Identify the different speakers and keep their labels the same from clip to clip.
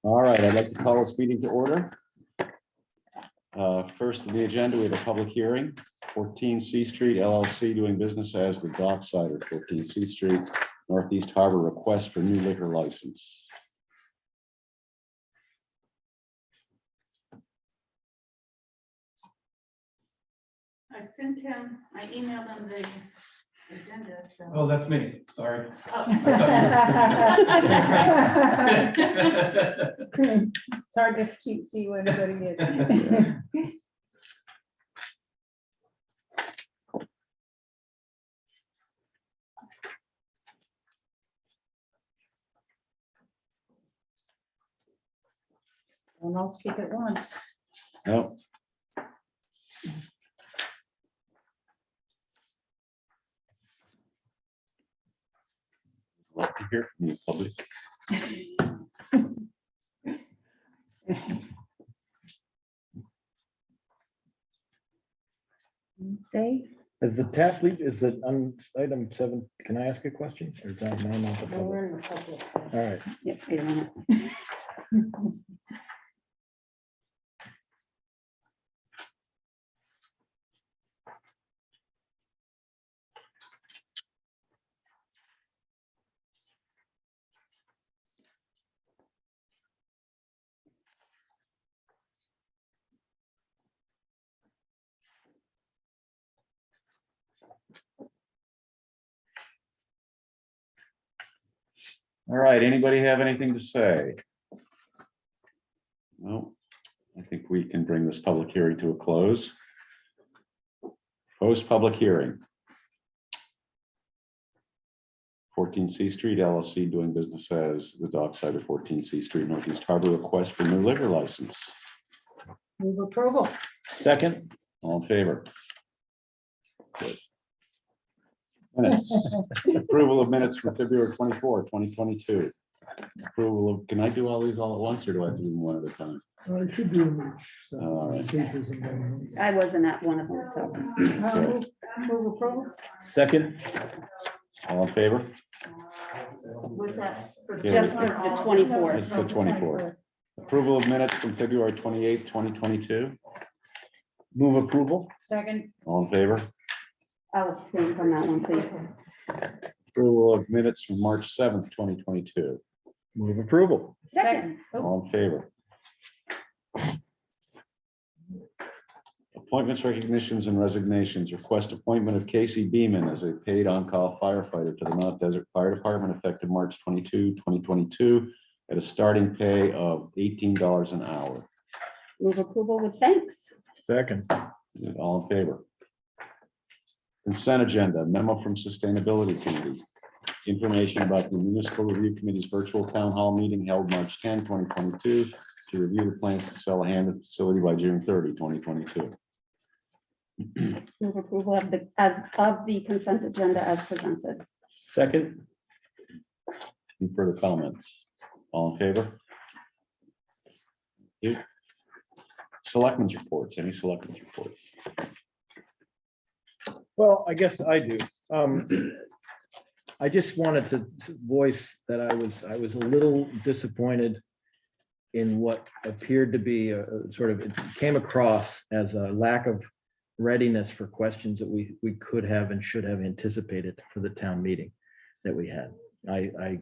Speaker 1: All right, I'd like to call this meeting to order. First on the agenda, we have a public hearing, 14 C Street LLC doing business as the Docksider, 14 C Street, Northeast Harbor, request for new liquor license.
Speaker 2: I sent him, I emailed him the agenda. So.
Speaker 3: Oh, that's me, sorry.
Speaker 2: Oh.
Speaker 4: It's hard to keep see when everybody is. Don't all speak at once.
Speaker 1: No. Love to hear from you, public.
Speaker 4: Say,
Speaker 5: Is the tap leak, is it on item 7? Can I ask a question? Or is that not the
Speaker 4: well, we're
Speaker 5: public?
Speaker 4: in the public.
Speaker 5: All right.
Speaker 4: Yep, wait a minute.
Speaker 1: All right, anybody have anything to say? No, I think we can bring this public hearing to a close. Post public hearing. 14 C Street LLC doing business as the Docksider, 14 C Street, Northeast Harbor, request for new liquor license.
Speaker 4: Move approval.
Speaker 5: Second,
Speaker 1: All in favor? Good. Minutes. Approval of minutes for February 24, 2022. Approval of, can I do all these all at once or do I have to do them one at a time?
Speaker 6: I should do them each,
Speaker 1: All right.
Speaker 6: cases and then.
Speaker 4: I wasn't at one of them, so. Move approval.
Speaker 5: second,
Speaker 1: All in favor?
Speaker 2: Was that for
Speaker 1: Yeah.
Speaker 4: Just the 24th.
Speaker 1: It's the 24th. Approval of minutes from February 28, 2022.
Speaker 5: move approval,
Speaker 4: Second.
Speaker 1: All in favor?
Speaker 4: I'll abstain from that one, please.
Speaker 1: Approval of minutes from March 7th, 2022.
Speaker 5: move approval,
Speaker 4: Second. Oh,
Speaker 1: All in favor? Appointments, recognitions, and resignations. Request appointment of Casey Beeman as a paid on-call firefighter to the Mount Desert Fire Department effective March 22, 2022, at a starting pay of $18 an hour.
Speaker 4: Move approval with thanks.
Speaker 5: second,
Speaker 1: All in favor? Consent agenda, memo from Sustainability Committee. Information about the Municipal Review Committee's virtual town hall meeting held March 10, 2022, to review the plans to sell a hand facility by June 30, 2022.
Speaker 4: Move approval of the consent agenda as presented.
Speaker 5: second,
Speaker 1: Any further comments? All in favor? Thank you. Selectmen's reports, any selectmen's reports?
Speaker 5: well, I guess I do. I just wanted to voice that I was a little disappointed in what appeared to be a sort of, it came across as a lack of readiness for questions that we could have and should have anticipated for the town meeting that we had. I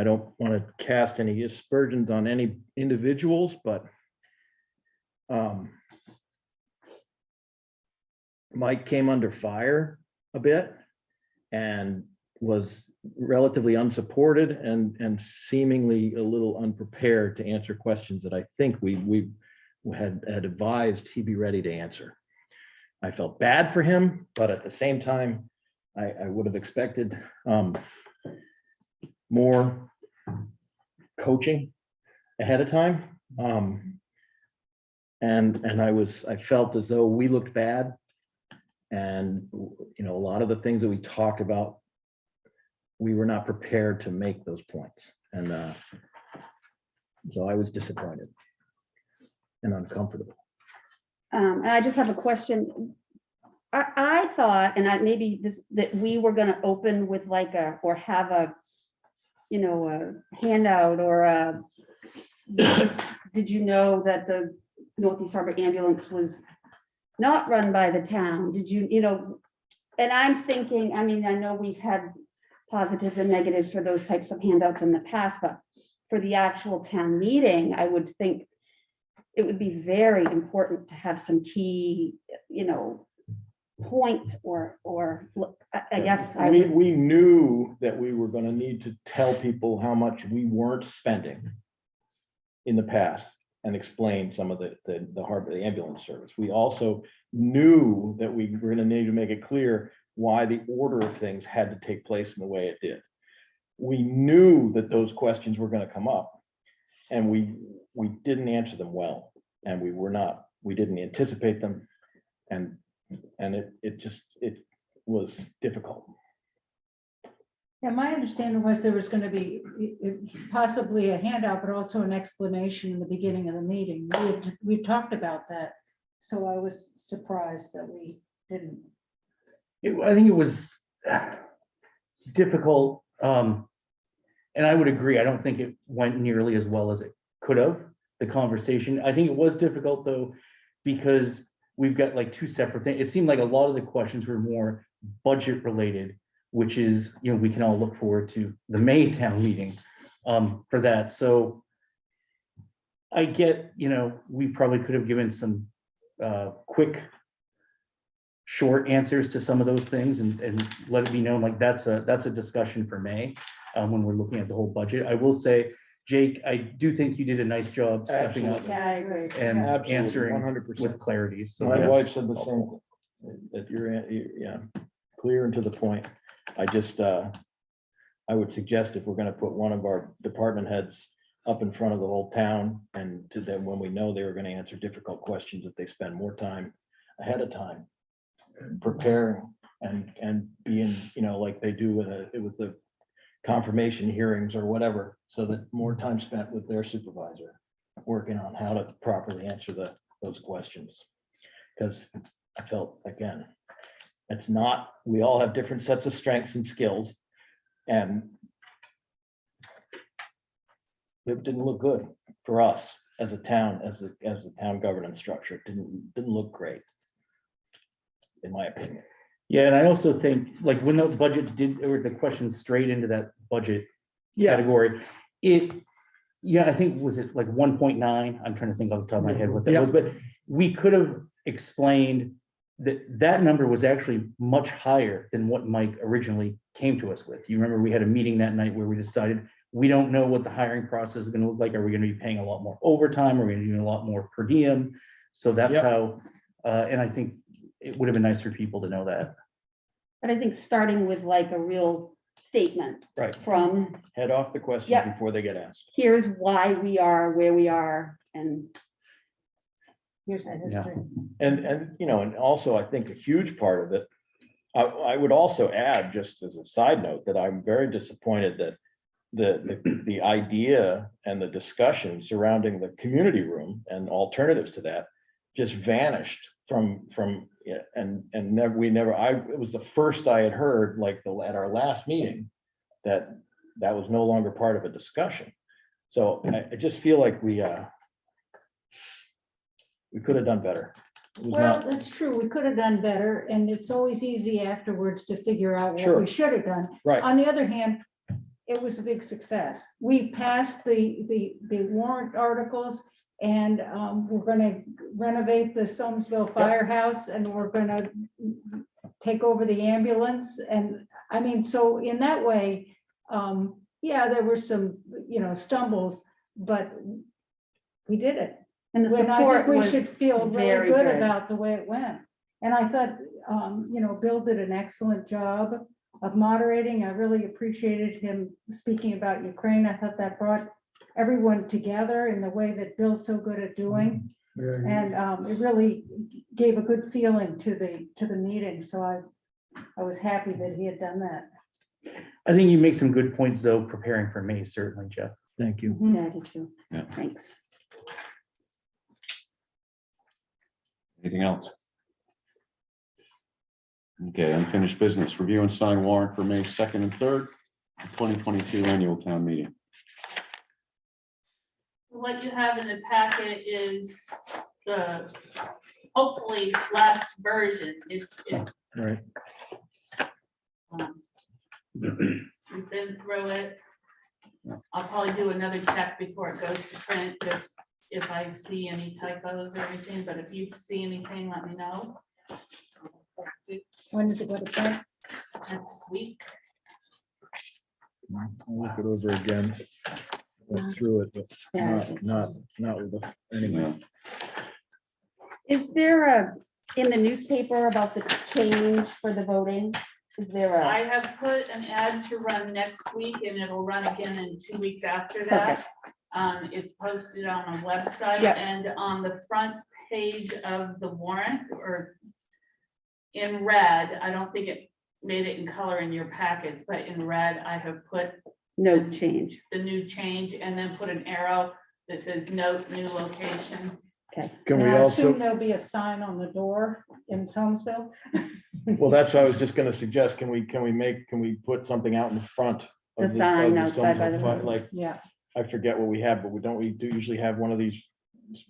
Speaker 5: don't want to cast any aspersions on any individuals, but Mike came under fire a bit and was relatively unsupported and seemingly a little unprepared to answer questions that I think we had advised he'd be ready to answer. I felt bad for him, but at the same time, I would have expected more coaching ahead of time. And I felt as though we looked bad. And, a lot of the things that we talked about, we were not prepared to make those points. And so I was disappointed and uncomfortable.
Speaker 4: And I just have a question. I thought, and maybe that we were going to open with like or have a handout or did you know that the Northeast Harbor ambulance was not run by the town? Did you, and I'm thinking, I mean, I know we've had positives and negatives for those types of handouts in the past, but for the actual town meeting, I would think it would be very important to have some key, points or I guess I would.
Speaker 5: We knew that we were gonna need to tell people how much we weren't spending in the past and explain some of the harbor, the ambulance service. We also knew that we were gonna need to make it clear why the order of things had to take place in the way it did. We knew that those questions were gonna come up, and we didn't answer them well, and we didn't anticipate them, and it was difficult.
Speaker 3: Yeah, my understanding was there was going to be possibly a handout, but also an explanation in the beginning of the meeting. We talked about that, so I was surprised that we didn't.
Speaker 7: I think it was difficult, and I would agree. I don't think it went nearly as well as it could have, the conversation. I think it was difficult though, because we've got like two separate things. It seemed like a lot of the questions were more budget related, which is, we can all look forward to the May town meeting for that. So I get, we probably could have given some quick, short answers to some of those things and let it be known like that's a discussion for May when we're looking at the whole budget. I will say, Jake, I do think you did a nice job stepping up
Speaker 4: Yeah, I agree.
Speaker 7: and
Speaker 5: Absolutely,
Speaker 7: answering
Speaker 5: 100%.
Speaker 7: with clarity. So
Speaker 5: My
Speaker 7: yes.
Speaker 5: wife said the same, that yeah, clear and to the point. I would suggest if we're gonna put one of our department heads up in front of the whole town, and to them, when we know they were gonna answer difficult questions, that they spend more time ahead of time preparing and being, like they do with the confirmation hearings or whatever, so that more time spent with their supervisor, working on how to properly answer those questions. Because I felt, again, it's not, we all have different sets of strengths and skills, and it didn't look good for us as a town, as a town governance structure. It didn't look great, in my opinion.
Speaker 7: Yeah, and I also think like when the budgets or the questions straight into that budget category, I think was it like 1.9? I'm trying to think off the top of my head what that was, but we could have explained that number was actually much higher than what Mike originally came to us with. You remember we had a meeting that night where we decided we don't know what the hiring process is going to look like. Are we going to be paying a lot more overtime? Are we going to do a lot more per diem? So that's how, and I think it would have been nice for people to know that.
Speaker 4: But I think starting with like a real statement
Speaker 5: Right.
Speaker 4: from
Speaker 5: Head off the questions
Speaker 4: Yep.
Speaker 5: before they get asked.
Speaker 4: here's why we are where we are, and
Speaker 3: Here's that history.
Speaker 5: And also I think a huge part of it, I would also add, just as a side note, that I'm very disappointed that the idea and the discussion surrounding the community room and alternatives to that just vanished from and it was the first I had heard, like at our last meeting, that was no longer part of a discussion. So I just feel like we could have done better. It was
Speaker 3: Well,
Speaker 5: not-
Speaker 3: that's true. We could have done better, and it's always easy afterwards to figure out what
Speaker 5: Sure.
Speaker 3: we should have done.
Speaker 5: Right.
Speaker 3: On the other hand, it was a big success. We passed the warrant articles, and we're going to renovate the Soamesville Firehouse, and we're going to take over the ambulance. And I mean, so in that way, there were some, stumbles, but we did it.
Speaker 4: and the
Speaker 3: And I
Speaker 4: support
Speaker 3: think we
Speaker 4: was
Speaker 3: should feel really
Speaker 4: very
Speaker 3: good
Speaker 4: good.
Speaker 3: about the way it went. And I thought, Bill did an excellent job of moderating. I really appreciated him speaking about Ukraine. I thought that brought everyone together in the way that Bill's so good at doing. And it really gave a good feeling to the meeting. So I was happy that he had done that.
Speaker 7: I think you make some good points though, preparing for May, certainly, Jeff.
Speaker 5: Thank you.
Speaker 4: Yeah, I did too.
Speaker 1: Yeah.
Speaker 4: Thanks.
Speaker 1: Anything else? Okay, unfinished business, review and sign warrant for May 2nd and 3rd, 2022 annual town meeting.
Speaker 2: what you have in the packet is the hopefully last version.
Speaker 5: Right.
Speaker 2: We've been through it. I'll probably do another check before it goes to print, just if I see any typos or anything, but if you see anything, let me know.
Speaker 3: When does it go to print?
Speaker 2: Next week.
Speaker 5: I'll look it over again. Went through it, but not with the, anyway.
Speaker 4: Is there in the newspaper about the change for the voting? Is there
Speaker 2: I have put an ad to run next week and it'll run again in 2 weeks after that. It's posted on a website
Speaker 4: Yep.
Speaker 2: and on the front page of the warrant or in red, I don't think it made it in color in your packets, but in red, I have put
Speaker 4: no change?
Speaker 2: the new change and then put an arrow that says note new location.
Speaker 4: Okay.
Speaker 5: Can we
Speaker 3: And I assume
Speaker 5: also,
Speaker 3: there'll be a sign on the door in Somersville.
Speaker 5: well, that's what I was just gonna suggest. Can we put something out in the front? of
Speaker 4: The sign
Speaker 5: of
Speaker 4: outside by the
Speaker 5: Somerville,
Speaker 4: road.
Speaker 5: Like,
Speaker 3: Yeah,
Speaker 5: I forget what we have, but don't we do usually have one of these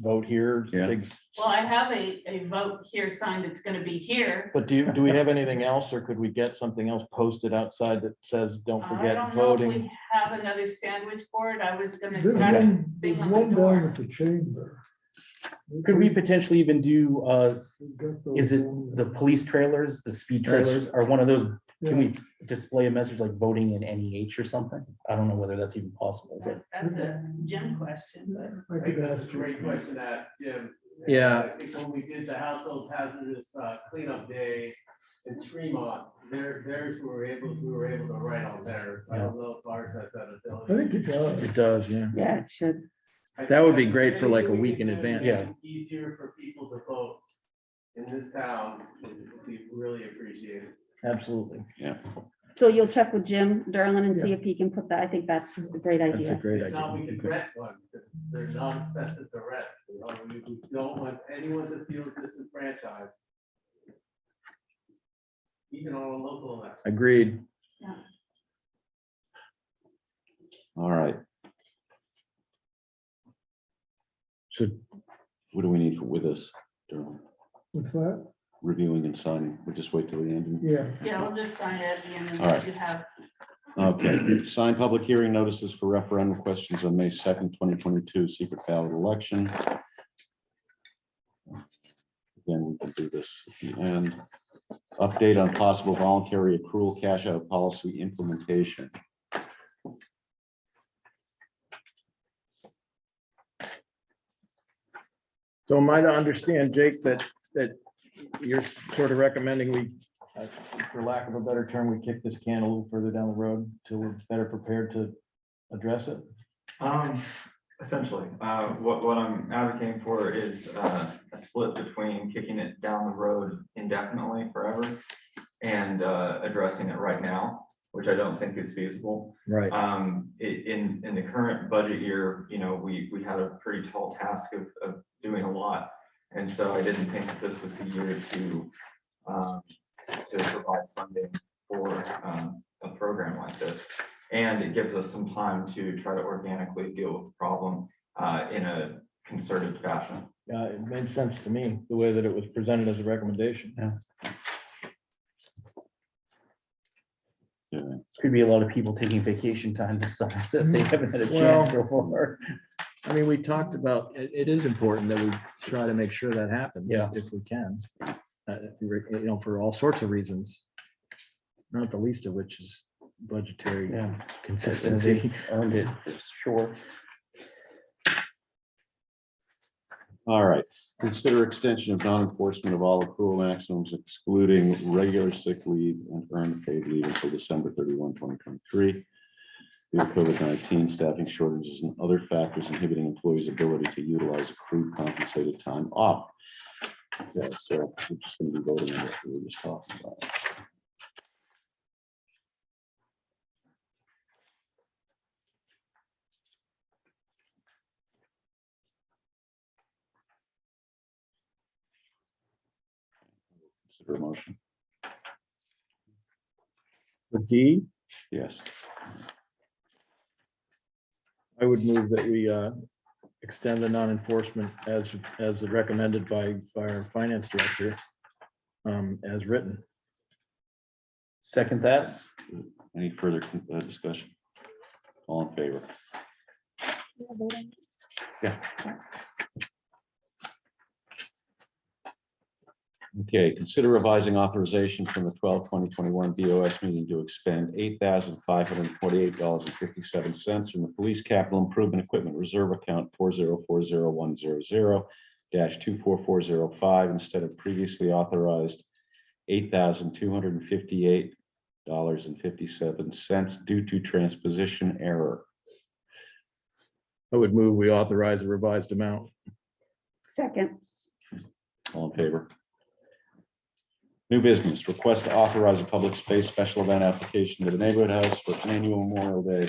Speaker 5: vote here?
Speaker 1: Yeah.
Speaker 5: big-
Speaker 2: Well, I have a vote here sign that's gonna be here.
Speaker 5: But do we have anything else, or could we get something else posted outside that says, don't
Speaker 2: I
Speaker 5: forget
Speaker 2: don't know if
Speaker 5: voting?
Speaker 2: we have another sandwich board. I was gonna
Speaker 6: There's
Speaker 2: try to
Speaker 6: one,
Speaker 2: thing
Speaker 6: there's
Speaker 2: on the
Speaker 6: one down
Speaker 2: door.
Speaker 6: at the chamber.
Speaker 7: Could we potentially even do,
Speaker 6: We've got those
Speaker 7: is it
Speaker 6: down
Speaker 7: the
Speaker 6: there.
Speaker 7: police trailers, the speed
Speaker 5: That's-
Speaker 7: trailers, are one of those, can
Speaker 6: Yeah.
Speaker 7: we display a message like voting in NEH or something? I don't know whether that's even possible, but
Speaker 2: That's a Jim question, but.
Speaker 6: I
Speaker 8: I think
Speaker 6: could
Speaker 8: that's a
Speaker 6: ask you.
Speaker 8: great question to ask Jim.
Speaker 5: Yeah.
Speaker 8: I think when we did the household hazardous cleanup day in Tremont, theirs we were able to write on theirs. I don't know if ours has that
Speaker 6: I
Speaker 8: ability.
Speaker 6: think it does.
Speaker 5: It does, yeah.
Speaker 4: Yeah, it should.
Speaker 5: That would be great for like a
Speaker 8: Anything we
Speaker 5: week in
Speaker 8: can do to
Speaker 5: advance.
Speaker 8: make
Speaker 7: Yeah.
Speaker 8: it easier for people to vote in this town, we really appreciate it.
Speaker 5: Absolutely.
Speaker 4: So you'll check with Jim Derlin and see if he can put that. I think that's a great
Speaker 5: That's a
Speaker 4: idea.
Speaker 5: great
Speaker 8: If not, we
Speaker 5: idea.
Speaker 8: can rent one, because they're not expensive to rent. You know, we don't want anyone to feel disenfranchised. Even on a local level.
Speaker 5: Agreed.
Speaker 1: All right.
Speaker 5: So
Speaker 1: What do we need with this? Darrell?
Speaker 6: What's that?
Speaker 1: Reviewing and signing. We'll just wait till the end.
Speaker 6: Yeah.
Speaker 2: Yeah, I'll just sign it at the end and
Speaker 1: All right.
Speaker 2: you have.
Speaker 1: Okay, sign public hearing notices for referendum questions on May 2nd, 2022, secret ballot election. Again, we can do this at the end. Update on possible voluntary accrual cash out policy implementation.
Speaker 5: So am I to understand, Jake, that you're sort of recommending we, for lack of a better term, we kick this can a little further down the road till we're better prepared to address it?
Speaker 9: Essentially, what I'm advocating for is a split between kicking it down the road indefinitely forever and addressing it right now, which I don't think is feasible.
Speaker 5: Right.
Speaker 9: In the current budget year, you know, we had a pretty tall task of doing a lot. And so I didn't think that this was the year to provide funding for a program like this. And it gives us some time to try to organically deal with the problem in a concerted fashion.
Speaker 5: It made sense to me, the way that it was presented as a recommendation.
Speaker 1: Yeah.
Speaker 7: could be a lot of people taking vacation time this summer that they haven't had a
Speaker 5: Well-
Speaker 7: chance so far.
Speaker 5: I mean, we talked about, it is important that we try to make sure that happens.
Speaker 7: Yeah.
Speaker 5: If we can. You know, for all sorts of reasons. Not the least of which is budgetary.
Speaker 7: Yeah, consistency earned it for sure.
Speaker 1: All right, consider extension of non-enforcement of all accrual maximums excluding regular sick leave and earned paid leave until December 31, 2023. Due to COVID-19, staffing shortages and other factors inhibiting employees' ability to utilize accrued compensated time off. Yeah, so we're just going to be voting on what we were just talking about. Consider a motion.
Speaker 5: For D,
Speaker 1: Yes.
Speaker 5: I would move that we extend the non-enforcement as recommended by our finance director, as written.
Speaker 7: Second that.
Speaker 1: Any further discussion? All in favor? Yeah. Okay, consider revising authorization from the 12/2021 BOS meeting to expend $8,548.57 from the police capital improvement equipment reserve account 4040100-24405 instead of previously authorized $8,258.57 due to transposition error.
Speaker 5: I would move we authorize a revised amount.
Speaker 4: Second,
Speaker 1: All in favor? New business, request to authorize a public space special event application to the neighborhood house for annual Memorial Day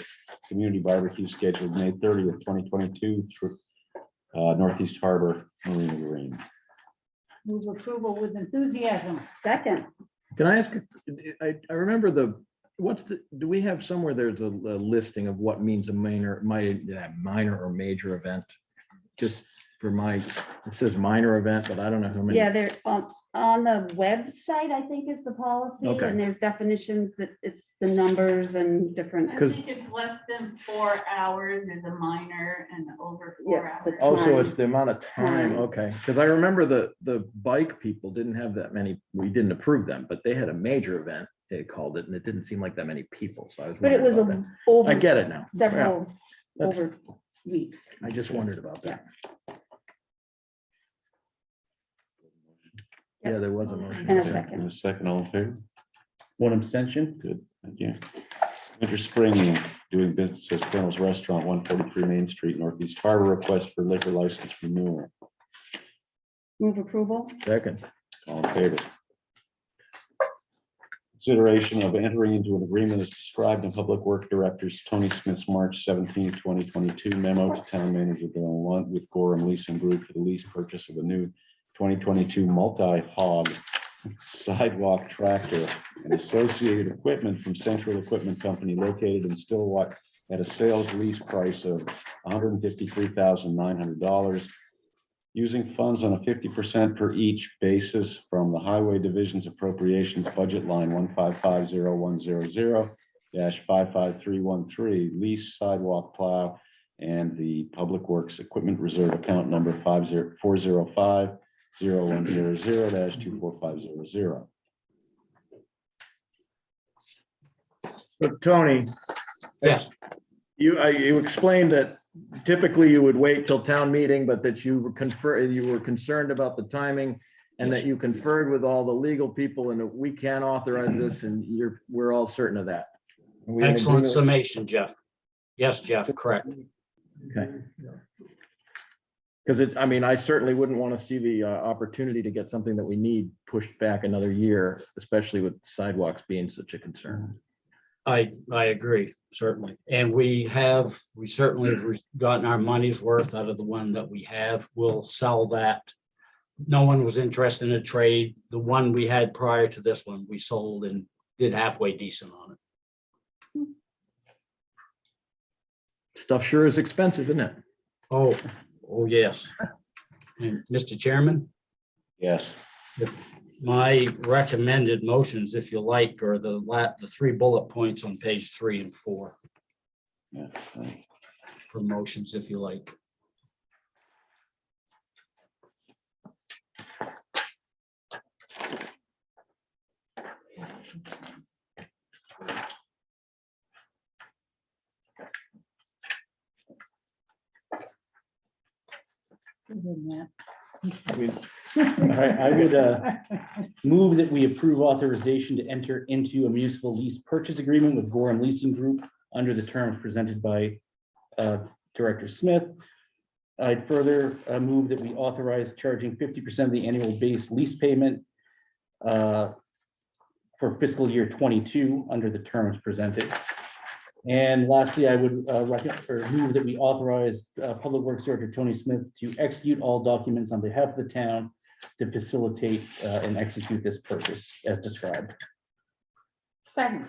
Speaker 1: community barbecue scheduled May 30th, 2022 through Northeast Harbor Marina Green.
Speaker 3: Move approval with enthusiasm.
Speaker 4: second,
Speaker 5: Can I ask, I remember do we have somewhere there's a listing of what means a minor or major event? Just for it says minor event, but I don't know how many.
Speaker 4: yeah, they're on the website, I think is the policy,
Speaker 5: Okay.
Speaker 4: and there's definitions that it's the numbers and different.
Speaker 2: I think it's less than 4 hours is a minor and over 4
Speaker 4: Yeah,
Speaker 2: hours.
Speaker 4: but-
Speaker 5: Also, it's the amount of time,
Speaker 4: Time.
Speaker 5: okay, because I remember the bike people didn't have that many, we didn't approve them, but they had a major event, they called it, and it didn't seem like that many people, so I was
Speaker 4: But it
Speaker 5: wondering
Speaker 4: was
Speaker 5: about that.
Speaker 4: over
Speaker 5: I get it now. Yeah,
Speaker 4: several,
Speaker 5: that's-
Speaker 4: over weeks.
Speaker 5: I just wondered about that. Yeah, there was a motion.
Speaker 4: And a
Speaker 1: Okay,
Speaker 4: second.
Speaker 1: and a second, all in favor?
Speaker 7: One abstention.
Speaker 1: Good, thank you. Winter Spring Inc., doing business as Colonel's Restaurant, 143 Main Street, Northeast Harbor, request for liquor license renewal.
Speaker 4: Move approval,
Speaker 5: Second,
Speaker 1: All in favor? Consideration of entering into an agreement as described in Public Work Director's Tony Smith's March 17, 2022 memo to Town Manager Bill Lunt with Gorham Leasing Group for the lease purchase of a new 2022 multi-hog sidewalk tractor and associated equipment from Central Equipment Company located in Stillwater at a sales lease price of $153,900. Using funds on a 50% per each basis from the Highway Division's appropriations budget line 1550100-55313, lease sidewalk plow, and the Public Works Equipment Reserve account number 405-0100-24500.
Speaker 5: so Tony.
Speaker 10: Yes.
Speaker 5: You explained that typically you would wait till town meeting, but that you were concerned about the timing and that you conferred with all the legal people and that we can authorize this and we're all certain of that. Are we in
Speaker 10: Excellent
Speaker 5: agreement?
Speaker 10: summation, Jeff. Yes, Jeff, correct.
Speaker 5: Okay. Because I certainly wouldn't want to see the opportunity to get something that we need pushed back another year, especially with sidewalks being such a concern.
Speaker 10: I agree, certainly. And we certainly have gotten our money's worth out of the one that we have. We'll sell that. No one was interested in a trade. The one we had prior to this one, we sold and did halfway decent on it.
Speaker 5: Stuff sure is expensive, isn't it?
Speaker 10: Oh, yes. And Mr. Chairman,
Speaker 1: Yes.
Speaker 10: my recommended motions, if you like, are the 3 bullet points on page 3 and 4
Speaker 1: Yeah, right.
Speaker 10: for motions, if you like.
Speaker 7: I would move that we approve authorization to enter into a municipal lease purchase agreement with Gorham Leasing Group under the terms presented by Director Smith. I'd further move that we authorize charging 50% of the annual base lease payment for fiscal year 22 under the terms presented. And lastly, I would move that we authorize Public Works Director Tony Smith to execute all documents on behalf of the town to facilitate and execute this purchase as described.
Speaker 3: Second.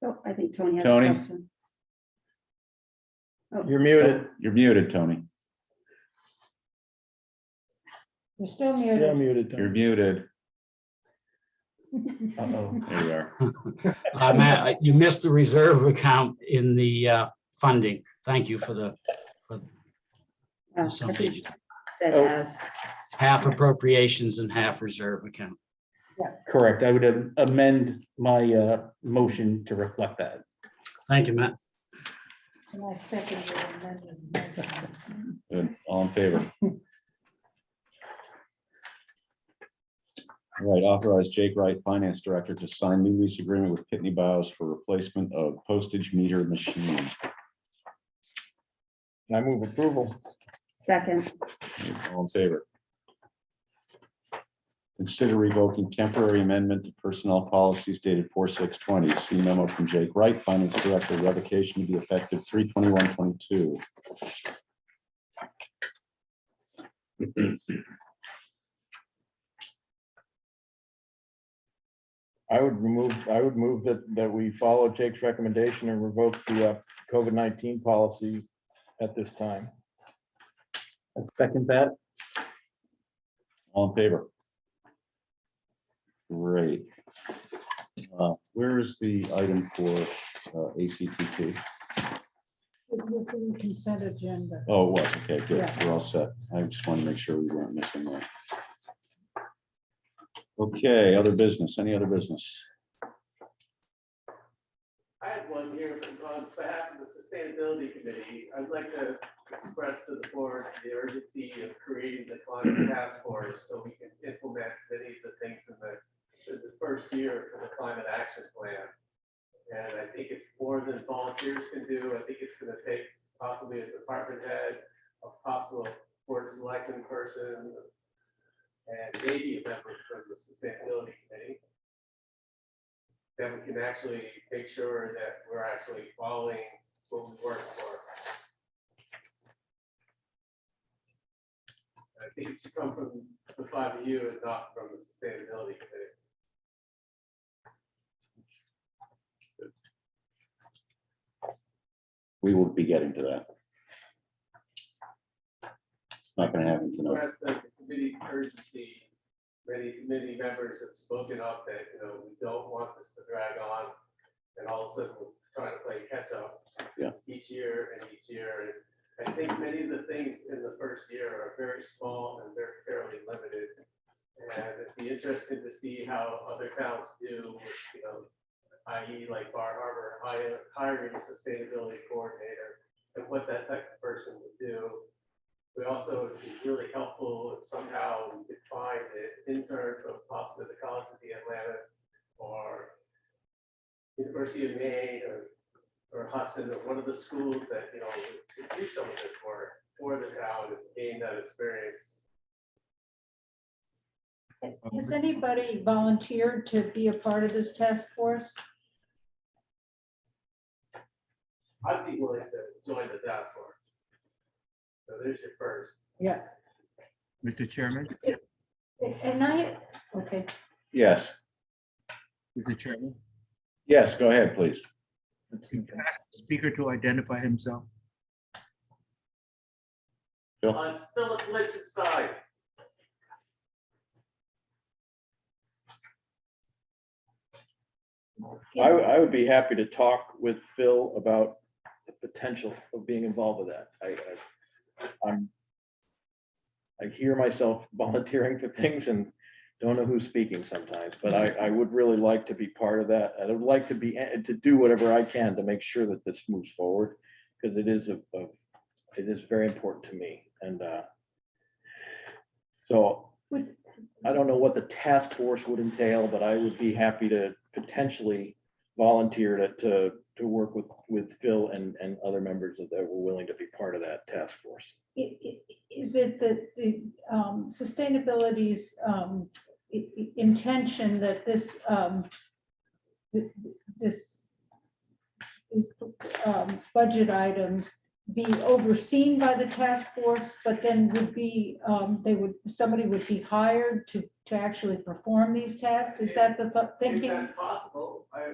Speaker 4: oh, I think Tony has a
Speaker 1: Tony?
Speaker 4: question.
Speaker 5: You're muted.
Speaker 1: You're muted, Tony.
Speaker 3: You're still
Speaker 5: Still
Speaker 3: muted.
Speaker 5: muted.
Speaker 1: You're
Speaker 5: Tom.
Speaker 1: muted.
Speaker 7: Uh-oh.
Speaker 1: There you are.
Speaker 10: Matt, you missed the reserve account in the funding. Thank you for the,
Speaker 4: Oh, I
Speaker 10: some
Speaker 4: think
Speaker 10: agent.
Speaker 4: that
Speaker 7: Oh.
Speaker 4: has,
Speaker 10: Half appropriations and half reserve account.
Speaker 7: Correct. I would amend my motion to reflect that.
Speaker 10: Thank you, Matt.
Speaker 3: And I second your amended motion.
Speaker 1: Good. All in favor? All right, authorize Jake Wright, Finance Director, to sign new lease agreement with Pitney Bowes for replacement of postage meter machine.
Speaker 5: I move approval.
Speaker 4: second,
Speaker 1: All in favor? Consider revoking temporary amendment to personnel policies dated 4/6/20. See memo from Jake Wright, Finance Director, revocation to be effective 3/21/22.
Speaker 5: I would move that we follow Jake's recommendation and revoke the COVID-19 policy at this time.
Speaker 7: I second that.
Speaker 1: All in favor? Great. Where is the item for ACTT?
Speaker 3: It was in the consent agenda.
Speaker 1: Oh, it was, okay, good,
Speaker 3: Yeah.
Speaker 1: we're all set. I just want to make sure we weren't missing that. Okay, other business, any other business?
Speaker 8: I have one here on behalf of the Sustainability Committee. I'd like to express to the board the urgency of creating the climate task force so we can implement many of the things in the first year for the climate action plan. And I think it's more than volunteers can do. I think it's going to take possibly a department head, a possible board selecting person, and maybe a member from the Sustainability Committee. Then we can actually make sure that we're actually following what we work for. I think it should come from the five of you and not from the Sustainability Committee.
Speaker 1: We will be getting to that. Not gonna happen tonight.
Speaker 8: Whereas the committee's urgency, many committee members have spoken up that, we don't want this to drag on. And all of a sudden, we're trying to play catch up.
Speaker 1: Yeah.
Speaker 8: Each year and each year. And I think many of the things in the first year are very small and they're fairly limited. And it'd be interesting to see how other towns do, i.e. like Bar Harbor, hiring a sustainability coordinator and what that type of person would do. We also, it'd be really helpful if somehow we could find an intern from possibly the College of the Atlantic or University of Maine or Hudson or one of the schools that, would do some of this work for the town and gain that experience.
Speaker 3: Has anybody volunteered to be a part of this task force?
Speaker 8: I'd be willing to join the task force. So there's your first.
Speaker 3: Yeah.
Speaker 11: Mr. Chairman,
Speaker 3: And okay,
Speaker 1: Yes,
Speaker 11: Mr. Chairman,
Speaker 1: yes, go ahead, please.
Speaker 11: can I ask the speaker to identify himself?
Speaker 8: It's Philip Lichtenstein.
Speaker 5: I would be happy to talk with Phil about the potential of being involved with that. I hear myself volunteering for things and don't know who's speaking sometimes, but I would really like to be part of that. I would like to do whatever I can to make sure that this moves forward, because it is it is very important to me. And so I don't know what the task force would entail, but I would be happy to potentially volunteer to work with Phil and other members that were willing to be part of that task force.
Speaker 3: is it that the sustainability's intention that this budget items be overseen by the task force, but then would be, somebody would be hired to actually perform these tasks? Is that the
Speaker 8: If
Speaker 3: thinking?
Speaker 8: that's possible, I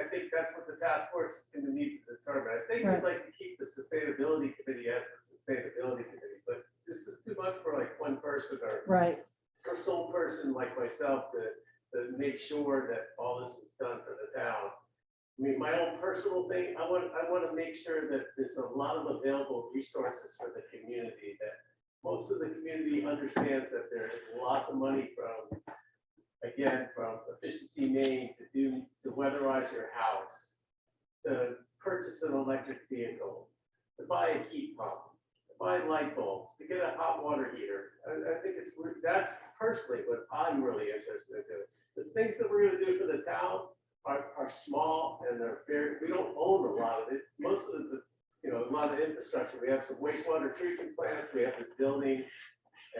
Speaker 8: think that's what the task force is going to need to determine. I think
Speaker 3: Right.
Speaker 8: we'd like to keep the Sustainability Committee as the Sustainability Committee, but this is too much for like one person. person or
Speaker 3: Right.
Speaker 8: a sole person like myself to make sure that all this is done for the town. I mean, my own personal thing, I want to make sure that there's a lot of available resources for the community, that most of the community understands that there's lots of money from, again, from Efficiency Maine to weatherize your house, to purchase an electric vehicle, to buy a heat pump, to buy light bulbs, to get a hot water heater. I think that's personally what I'm really interested in doing. The things that we're gonna do for the town are small and they're very, we don't own a lot of it. Most of the, a lot of infrastructure, we have some wastewater treatment plants, we have this building,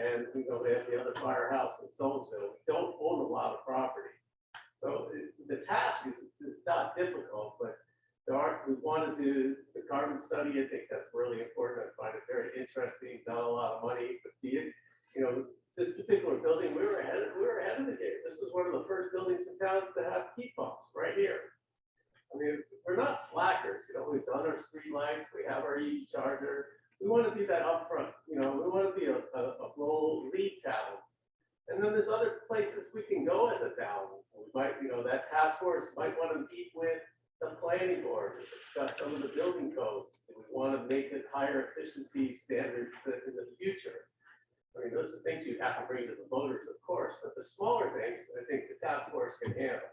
Speaker 8: and we have the other firehouse in Soulsville. We don't own a lot of property. So the task is not difficult, but we want to do the carbon study. I think that's really important. I find it very interesting, not a lot of money, but this particular building, we were ahead of the game. This was one of the first buildings in town to have heat pumps right here. I mean, we're not slackers, we've done our street lights, we have our EV charger. We want to be that upfront, we want to be a role lead town. And then there's other places we can go as a town. We might, that task force might want to meet with the planning board to discuss some of the building codes. Do we want to make it higher efficiency standards in the future? I mean, those are things you have to bring to the voters, of course, but the smaller things, I think the task force can handle.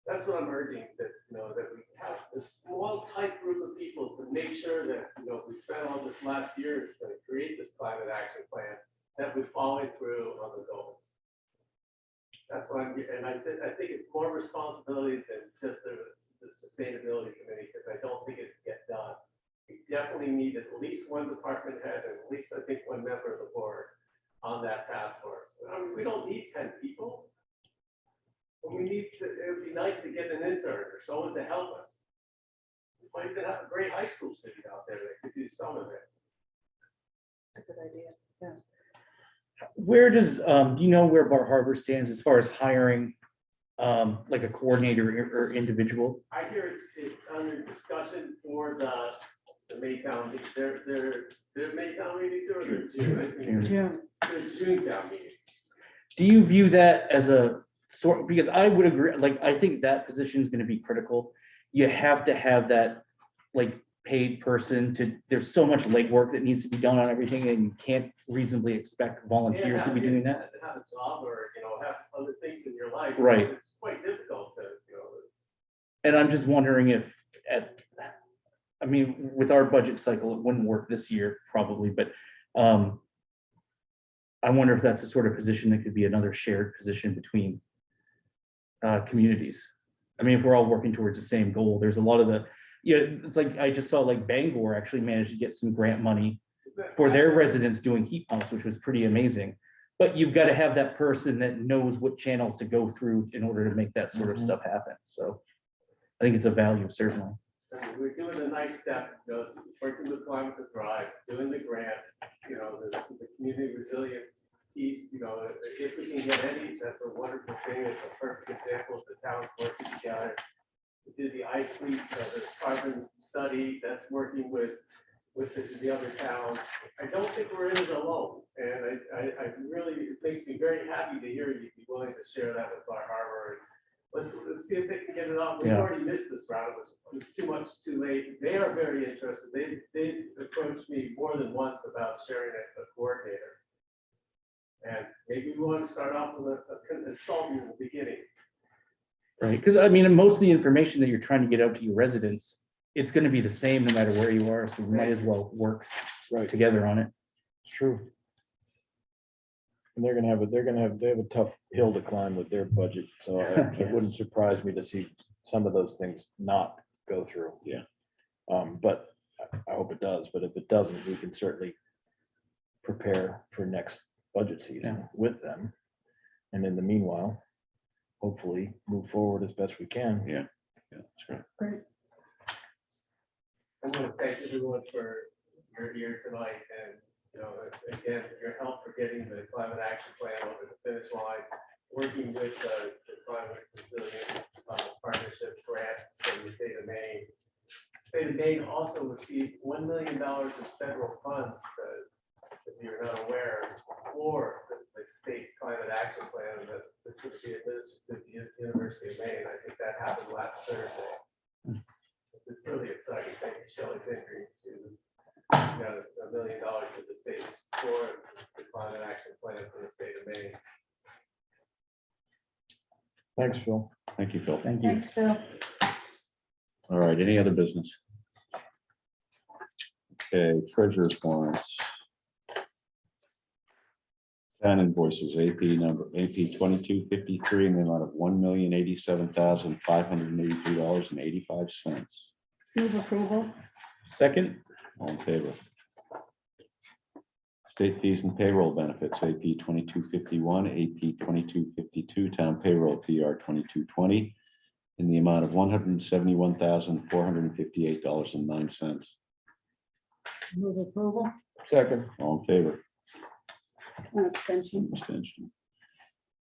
Speaker 8: That's what I'm urging, that, that we have this small tight group of people to make sure that, we spent all this last year to create this climate action plan, that we're following through on the goals. That's why I think it's more responsibility than just the sustainability committee, because I don't think it can get done. We definitely need at least one department head and at least, I think, one member of the board on that task force. I mean, we don't need 10 people. But it would be nice to get an intern or someone to help us. We might even have a great high school student out there that could do some of it.
Speaker 2: That's a good idea. Yeah.
Speaker 7: Where does, do you know where Bar Harbor stands as far as hiring, like a coordinator or individual?
Speaker 8: I hear it's under discussion for the Maytown, their Maytown meeting or their June. Their June town meeting.
Speaker 7: Do you view that as a sort, because I would agree, like, I think that position is going to be critical. You have to have that, like, paid person there's so much legwork that needs to be done on everything, and you can't reasonably expect volunteers to be doing that.
Speaker 8: Have a job or, have other things in your life.
Speaker 7: Right.
Speaker 8: It's quite difficult to,
Speaker 7: And I'm just wondering if with our budget cycle, it wouldn't work this year probably, but I wonder if that's the sort of position that could be another shared position between communities. I mean, if we're all working towards the same goal, there's a lot of it's like, I just saw like Bangor actually managed to get some grant money for their residents doing heat pumps, which was pretty amazing. But you've got to have that person that knows what channels to go through in order to make that sort of stuff happen. So I think it's a value, certainly.
Speaker 8: I mean, we're doing a nice step, working with Climate to Thrive, doing the grant, the community resilient piece, if we can get any, that's a wonderful thing. It's a perfect example of the towns working together to do the ice fleet, the carbon study that's working with the other towns. I don't think we're in it alone. And I really, it makes me very happy to hear you'd be willing to share that with Bar Harbor. Let's see if they can get it on. We've already missed this round. It was too much too late. They are very interested. They approached me more than once about sharing a coordinator. And maybe we want to start off with a consultant in the beginning.
Speaker 7: Right, because I mean, most of the information that you're trying to get out to your residents, it's going to be the same no matter where you are, so we might as well work together on it.
Speaker 5: It's true. And they have a tough hill to climb with their budget, so it wouldn't surprise me to see some of those things not go through.
Speaker 1: Yeah.
Speaker 5: But I hope it does, but if it doesn't, we can certainly prepare for next budget season with them. And in the meanwhile, hopefully move forward as best we can.
Speaker 1: Yeah, that's right.
Speaker 3: Great.
Speaker 8: I want to thank everyone for your ear tonight and, again, your help for getting the climate action plan over the finish line, working with the climate resilience partnership grant from the state of Maine. The state of Maine also received $1 million in federal funds if you're not aware, for the state's climate action plan that's going to be administered through the University of Maine. I think that happened last Thursday. It's really exciting. Thank you, Shelley Pinckney, to got $1 million to the state for the climate action plan for the state of Maine.
Speaker 5: Thanks, Phil.
Speaker 1: Thank you, Phil.
Speaker 7: Thank you.
Speaker 3: Thanks, Phil.
Speaker 1: All right, any other business? Okay, treasurer's warrants. 10 invoices, AP number, AP 2253 in the amount of $1,087,583.85.
Speaker 4: Move approval.
Speaker 7: Second,
Speaker 1: All in favor? State fees and payroll benefits, AP 2251, AP 2252, town payroll, PR 2220, in the amount of $171,458.09.
Speaker 3: Move approval.
Speaker 5: Second.
Speaker 1: All in favor?
Speaker 4: One abstention.
Speaker 1: Abstention.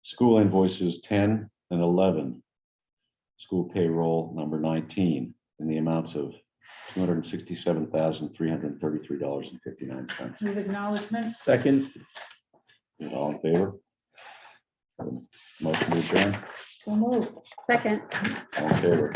Speaker 1: School invoices 10 and 11. School payroll number 19 in the amounts of $267,333.59.
Speaker 3: Move acknowledgements.
Speaker 7: second,
Speaker 1: All in favor? Motion to adjourn.
Speaker 3: So move.
Speaker 4: Second.
Speaker 1: All in favor?